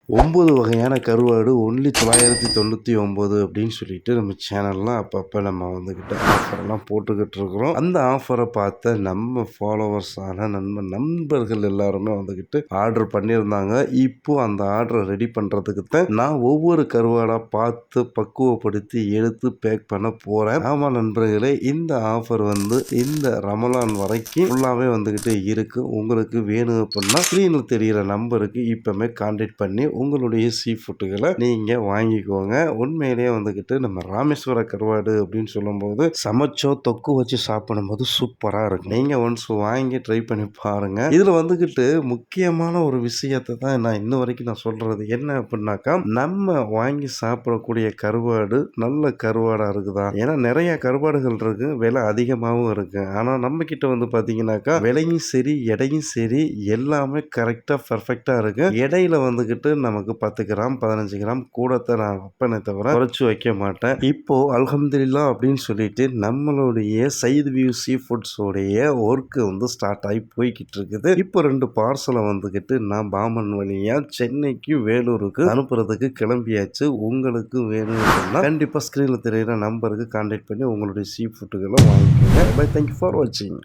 9 வகையான கருவாடு ஒன்லி 999 அப்படின்னு சொல்லிட்டு நம்ம சேனல்லாம் அப்பப்போ நம்ம வந்துக்கிட்ட ஆஃபர்லாம் போட்டுக்கிட்டு இருக்கிறோம். அந்த ஆஃபரை பார்த்த நம்ம ஃபாலோவர்ஸான நண்பர்கள் எல்லாருமே வந்துக்கிட்டு ஆர்டர் பண்ணியிருந்தாங்க. இப்போ அந்த ஆர்டரை ரெடி பண்ணுறதுக்கு தான் நான் ஒவ்வொரு கருவாடாக பார்த்து பக்குவப்படுத்தி எடுத்து பேக் பண்ண போகிறேன். ஆமாம் நண்பர்களே, இந்த ஆஃபர் இந்த ரமலான் வரைக்கும் ஃபுல்லாகவே வந்துக்கிட்டு இருக்குது. உங்களுக்கு வேணும் அப்படின்னா ஸ்க்ரீனில் தெரிகிற நம்பருக்கு இப்போமே கான்டாக்ட் பண்ணி உங்களுடைய சீ ஃபுட்டுகளை நீங்கள் வாங்கிக்கோங்க. உண்மையிலேயே வந்துக்கிட்டு நம்ம ராமேஸ்வர கருவாடு அப்படின்னு சொல்லும்போது சமைச்சோ தொக்கு வச்சு சாப்பிடும்போது சூப்பராக இருக்கும். நீங்கள் ஒன்ஸ் வாங்கி ட்ரை பண்ணி பாருங்கள். இதில் வந்துக்கிட்டு முக்கியமான ஒரு விஷயத்தை தான் நான் இன்ன வரைக்கும் நான் சொல்கிறது என்ன அப்படின்னாக்கா, நம்ம வாங்கி சாப்பிடக்கூடிய கருவாடு நல்ல கருவாடாக இருக்குதா? ஏன்னா நிறைய கருவாடுகள் இருக்கு, விலை அதிகமாகவும் இருக்கு. ஆனால் நம்ம கிட்ட பார்த்தீங்கன்னாக்கா விலையும் சரி எடையும் சரி எல்லாமே கரெக்டாக பர்ஃபெக்டாக இருக்கு. இடையில வந்துக்கிட்டு நமக்கு 10 கிராம் 15 கிராம் கூடத்தை நான் வைப்பேனே தவிர குறைச்சி வைக்க மாட்டேன். இப்போ அல்ஹம்துலில்லாஹ் அப்படின்னு சொல்லிட்டு நம்மளுடைய சையத் வியூ சீ ஃபுட்ஸோடைய ஒர்க்கு ஸ்டார்ட் ஆகி போய்கிட்டு இருக்குது. இப்போ 2 பார்சலை வந்துக்கிட்டு நான் பாமன் வழியா சென்னைக்கு வேலூருக்கு அனுப்புறதுக்கு கிளம்பியாச்சு. உங்களுக்கு வேணும் அப்படின்னா கண்டிப்பாக ஸ்க்ரீனில் தெரிகிற நம்பருக்கு கான்டாக்ட் பண்ணி உங்களுடைய சீ ஃபுட்டுகளை வாங்கிக்கோங்க. பை, தேங்க்யூ ஃபார் வாட்சிங்.